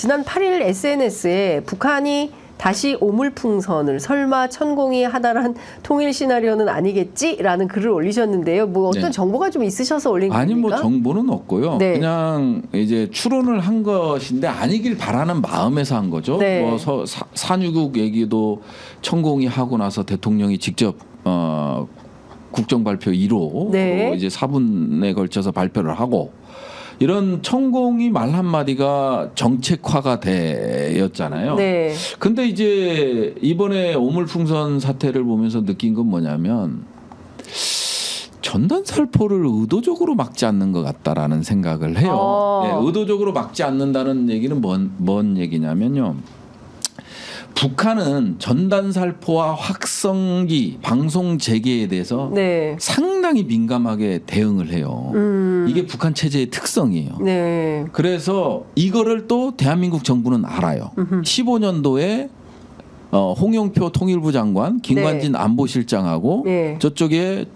지난 8일 SNS에 북한이 다시 오물풍선을 설마 천공이 하다란 통일 시나리오는 아니겠지라는 글을 올리셨는데요. 뭐 어떤 정보가 좀 있으셔서 올린 겁니까? 아니 뭐 정보는 없고요. 네. 그냥 이제 추론을 한 것인데 아니길 바라는 마음에서 한 거죠. 네. 뭐 산유국 얘기도 천공이 하고 나서 대통령이 직접 국정발표 1호 네. 이제 4분에 걸쳐서 발표를 하고 이런 천공이 말 한마디가 정책화가 되었잖아요. 네. 근데 이제 이번에 오물풍선 사태를 보면서 느낀 건 뭐냐면 전단살포를 의도적으로 막지 않는 것 같다라는 생각을 해요. 네, 의도적으로 막지 않는다는 얘기는 뭔 얘기냐면요. 북한은 전단살포와 확성기 방송 재개에 대해서 네. 상당히 민감하게 대응을 해요. 이게 북한 체제의 특성이에요. 네. 그래서 이거를 또 대한민국 정부는 알아요. 15년도에 홍영표 통일부 장관, 김관진 네. 안보실장하고 네. 저쪽에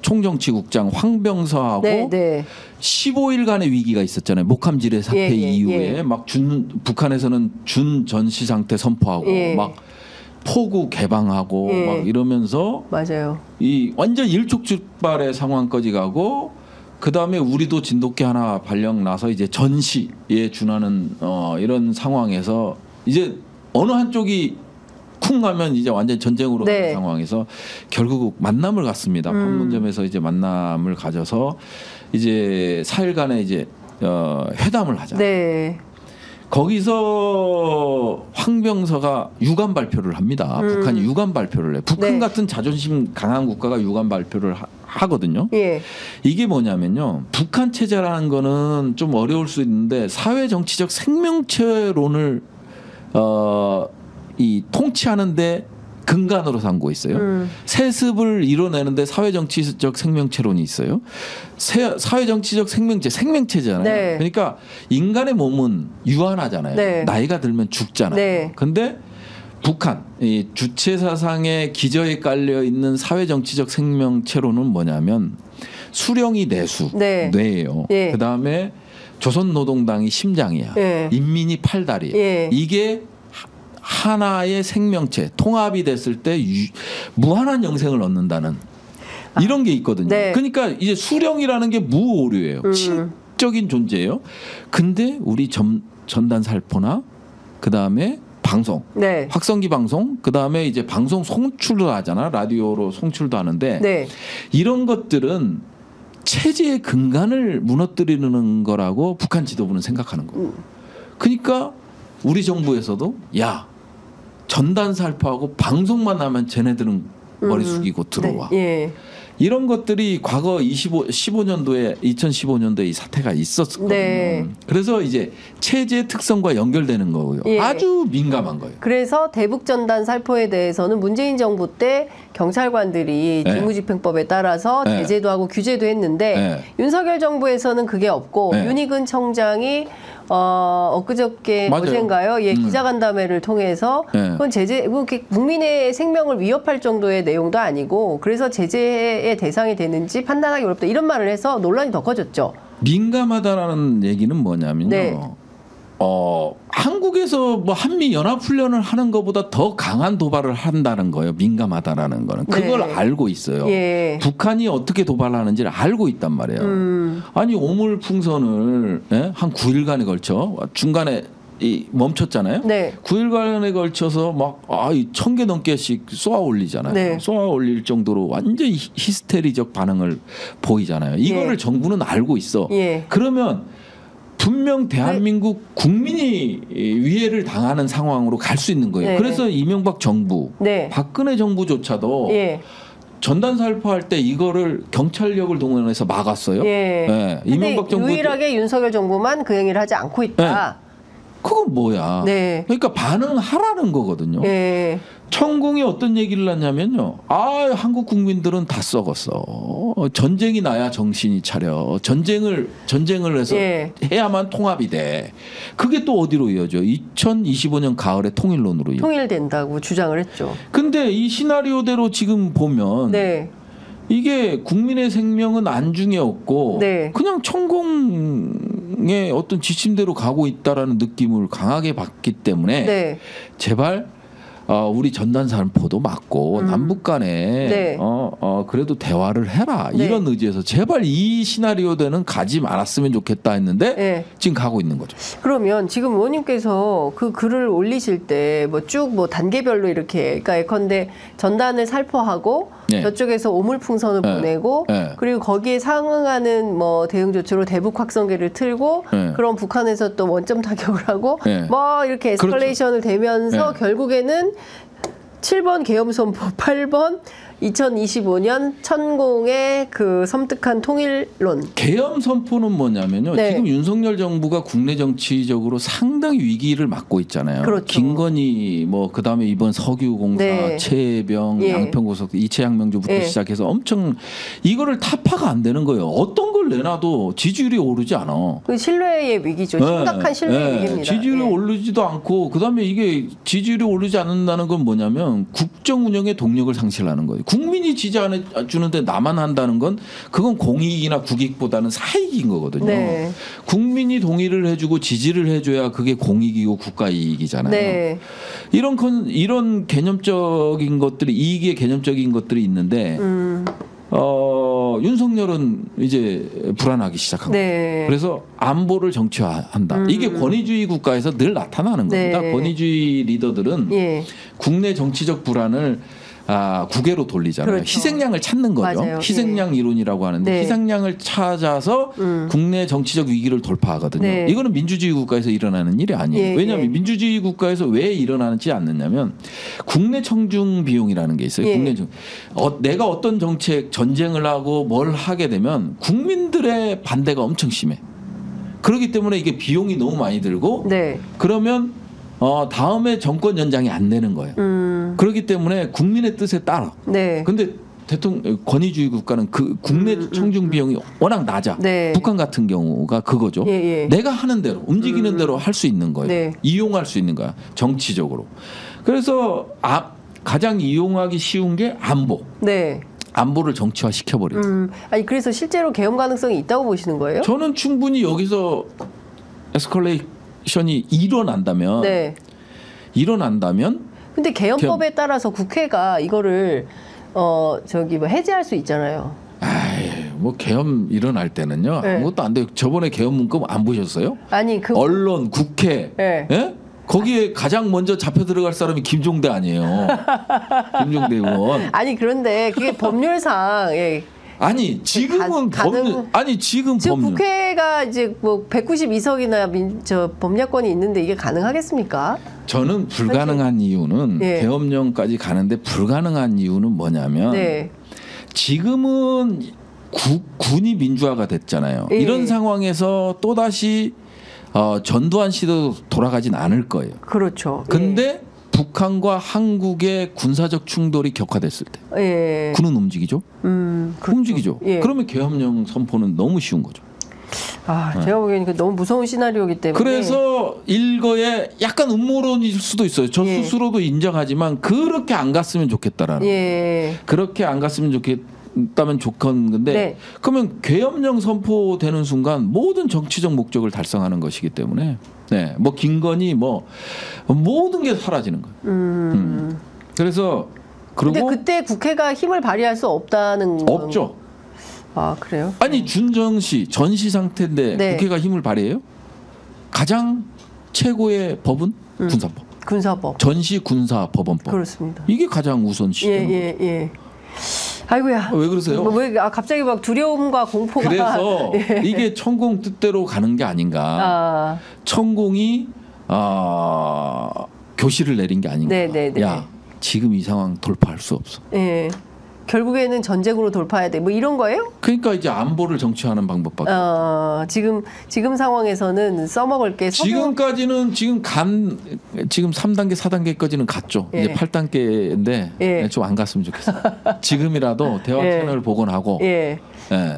총정치국장 황병서하고 네. 네. 15일간의 위기가 있었잖아요. 목함지뢰 사태 이후에 막 북한에서는 준 전시 상태 선포하고 막 포구 개방하고 막 이러면서 맞아요. 이 완전 일촉즉발의 상황까지 가고 그 다음에 우리도 진돗개 하나 발령 나서 이제 전시에 준하는 이런 상황에서 이제 어느 한쪽이 쿵 가면 이제 완전 전쟁으로 가는 상황에서 결국 만남을 갖습니다. 판문점에서 이제 만남을 가져서 이제 4일간의 이제 회담을 하자. 네. 거기서 황병서가 유감 발표를 합니다. 북한이 유감 발표를 해요. 북한 같은 자존심 강한 국가가 유감 발표를 하거든요. 이게 뭐냐면요. 북한 체제라는 거는 좀 어려울 수 있는데 사회 정치적 생명체론을 이 통치하는데 근간으로 삼고 있어요. 세습을 이뤄내는데 사회정치적 생명체론이 있어요. 사회정치적 생명체잖아요. 네. 그러니까 인간의 몸은 유한하잖아요. 네. 나이가 들면 죽잖아요. 네. 근데 북한 이 주체 사상의 기저에 깔려 있는 사회정치적 생명체론은 뭐냐면 수령이 내수, 뇌예요. 그 다음에 조선노동당이 심장이야. 인민이 팔다리예요. 이게 하나의 생명체 통합이 됐을 때 무한한 영생을 얻는다는 이런 게 있거든요. 그러니까 이제 수령이라는 게 무오류예요. 신적인 존재예요. 근데 우리 전단살포나 그 다음에 방송, 확성기 방송, 그 다음에 이제 방송 송출도 하잖아. 라디오로 송출도 하는데 이런 것들은 체제의 근간을 무너뜨리는 거라고 북한 지도부는 생각하는 거예요. 그러니까 우리 정부에서도 야 전단살포하고 방송만 하면 쟤네들은 머리 숙이고 들어와. 이런 것들이 과거 2015년도에 이 사태가 있었거든요. 그래서 이제 체제의 특성과 연결되는 거고요. 아주 민감한 거예요. 그래서 대북전단 살포에 대해서는 문재인 정부 때 경찰관들이 직무집행법에 따라서 제재도 하고 규제도 했는데 윤석열 정부에서는 그게 없고 윤희근 청장이 엊그저께 어젠가요? 기자간담회를 통해서 그건 제재, 국민의 생명을 위협할 정도의 내용도 아니고 그래서 제재의 대상이 되는지 판단하기 어렵다 이런 말을 해서 논란이 더 커졌죠. 민감하다라는 얘기는 뭐냐면요. 한국에서 뭐 한미 연합훈련을 하는 것보다 더 강한 도발을 한다는 거예요. 민감하다라는 거는. 그걸 알고 있어요. 북한이 어떻게 도발하는지를 알고 있단 말이에요. 아니 오물풍선을 한 9일간에 걸쳐 중간에 멈췄잖아요. 9일간에 걸쳐서 막 1,000개 넘게씩 쏘아 올리잖아요. 쏘아 올릴 정도로 완전 히스테리적 반응을 보이잖아요. 이거를 정부는 알고 있어. 그러면 분명 대한민국 국민이 위해를 당하는 상황으로 갈 수 있는 거예요. 그래서 이명박 정부, 박근혜 정부조차도 전단살포할 때 이거를 경찰력을 동원해서 막았어요. 이명박 정부 유일하게 윤석열 정부만 그 행위를 하지 않고 있다. 그건 뭐야? 그러니까 반응하라는 거거든요. 천공이 어떤 얘기를 하냐면요. 한국 국민들은 다 썩었어. 전쟁이 나야 정신이 차려. 전쟁을 해서 해야만 통합이 돼. 그게 또 어디로 이어져? 2025년 가을에 통일론으로 통일된다고 주장을 했죠. 근데 이 시나리오대로 지금 보면 이게 국민의 생명은 안중에 없고 그냥 천공 대통령의 어떤 지침대로 가고 있다라는 느낌을 강하게 받기 때문에 네. 제발 우리 전단 살포도 맞고 남북 간에 네. 그래도 대화를 해라 네. 이런 의지에서 제발 이 시나리오대는 가지 말았으면 좋겠다 했는데 네. 지금 가고 있는 거죠. 그러면 지금 의원님께서 그 글을 올리실 때 뭐 쭉 뭐 단계별로 이렇게 그러니까 예컨대 전단을 살포하고 네. 저쪽에서 오물풍선을 네. 보내고 네. 그리고 거기에 상응하는 뭐 대응 조치로 대북 확성기를 틀고 네. 그럼 북한에서 또 원점 타격을 하고 네. 뭐 이렇게 에스컬레이션을 그렇죠. 되면서 네. 결국에는 7번 계엄선포, 8번 2025년 천공의 그 섬뜩한 통일론. 계엄 선포는 뭐냐면요. 네. 지금 윤석열 정부가 국내 정치적으로 상당히 위기를 맞고 있잖아요. 그렇죠. 김건희 뭐 그다음에 이번 석유공사, 네. 최혜병, 예. 양평고속 이채양명주부터 예. 시작해서 엄청 이거를 타파가 안 되는 거예요. 어떤 걸 내놔도 지지율이 오르지 않아. 그 신뢰의 위기죠. 심각한 신뢰의 위기입니다. 지지율이 예. 오르지도 않고 그다음에 이게 지지율이 오르지 않는다는 건 뭐냐면 국정 운영의 동력을 상실하는 거예요. 국민이 지지 안 주는데 나만 한다는 건 그건 공익이나 국익보다는 사익인 거거든요. 네. 국민이 동의를 해주고 지지를 해줘야 그게 공익이고 국가 이익이잖아요. 네. 이런 개념적인 것들이 이익의 개념적인 것들이 있는데 윤석열은 이제 불안하기 시작한 거예요. 네. 그래서 안보를 정치화한다. 이게 권위주의 국가에서 늘 나타나는 겁니다. 네. 권위주의 리더들은 예. 국내 정치적 불안을 국외로 돌리잖아요. 그렇죠. 희생양을 찾는 거죠. 맞아요. 희생양 이론이라고 하는데 네. 희생양을 찾아서 국내 정치적 위기를 돌파하거든요. 네. 이거는 민주주의 국가에서 일어나는 일이 아니에요. 예, 왜냐하면 예. 민주주의 국가에서 왜 일어나지 않느냐면 국내 청중 비용이라는 게 있어요. 예. 국내 내가 어떤 정책 전쟁을 하고 뭘 하게 되면 국민들의 반대가 엄청 심해. 그렇기 때문에 이게 비용이 너무 많이 들고 네. 그러면 다음에 정권 연장이 안 되는 거예요. 그렇기 때문에 국민의 뜻에 따라. 네. 근데 대통령 권위주의 국가는 그 국내 청중 비용이 워낙 낮아. 네. 북한 같은 경우가 그거죠. 예, 예. 내가 하는 대로 움직이는 대로 할 수 있는 거예요. 네. 이용할 수 있는 거야. 정치적으로. 그래서 가장 이용하기 쉬운 게 안보. 네. 안보를 정치화 시켜버려요. 아니 그래서 실제로 계엄 가능성이 있다고 보시는 거예요? 저는 충분히 여기서 에스컬레이션이 일어난다면 네. 근데 계엄법에 따라서 국회가 이거를 뭐 해제할 수 있잖아요. 뭐 계엄 일어날 때는요. 네. 아무것도 안 돼요. 저번에 계엄 문건 안 보셨어요? 아니 언론, 국회, 네. 예? 거기에 가장 먼저 잡혀 들어갈 사람이 김종대 아니에요. 김종대 의원. 아니 그런데 그게 법률상 예. 아니 지금은 지금 법률. 국회가 이제 뭐 192석이나 법야권이 있는데 이게 가능하겠습니까? 저는 불가능한 이유는 예. 계엄령까지 가는데 불가능한 이유는 뭐냐면 네. 지금은 군이 민주화가 됐잖아요. 예. 이런 상황에서 또다시 전두환 시대로 돌아가진 않을 거예요. 그렇죠. 근데 예. 북한과 한국의 군사적 충돌이 격화됐을 때 예. 군은 움직이죠. 그렇죠. 움직이죠. 예. 그러면 계엄령 선포는 너무 쉬운 거죠. 제가 보기에는 너무 무서운 시나리오이기 때문에. 그래서 일거에 약간 음모론일 수도 있어요. 저 예. 스스로도 인정하지만 그렇게 안 갔으면 좋겠다라는. 예. 그렇게 안 갔으면 좋겠다면 좋겠는데 네. 그러면 계엄령 선포되는 순간 모든 정치적 목적을 달성하는 것이기 때문에 네, 뭐 김건희 뭐 모든 게 사라지는 거예요. 그래서 근데 그리고 그때 국회가 힘을 발휘할 수 없다는 없죠. 그래요? 아니 준정시 전시 상태인데 네. 국회가 힘을 발휘해요? 가장 최고의 법은 군사법. 군사법. 전시 군사 법원법. 그렇습니다. 이게 가장 우선시. 예. 아이고야. 왜 그러세요? 왜 갑자기 막 두려움과 공포가. 그래서 예. 이게 천공 뜻대로 가는 게 아닌가. 천공이 교시를 내린 게 아닌가. 네. 야, 지금 이 상황 돌파할 수 없어. 예. 결국에는 전쟁으로 돌파해야 돼. 뭐 이런 거예요? 그러니까 이제 안보를 정치화하는 방법밖에. 지금 상황에서는 써먹을 게 지금까지는 지금 3단계, 4단계까지는 갔죠. 예. 이제 8단계인데 예. 좀 안 갔으면 좋겠어요. 지금이라도 대화 예. 채널을 복원하고 예. 예.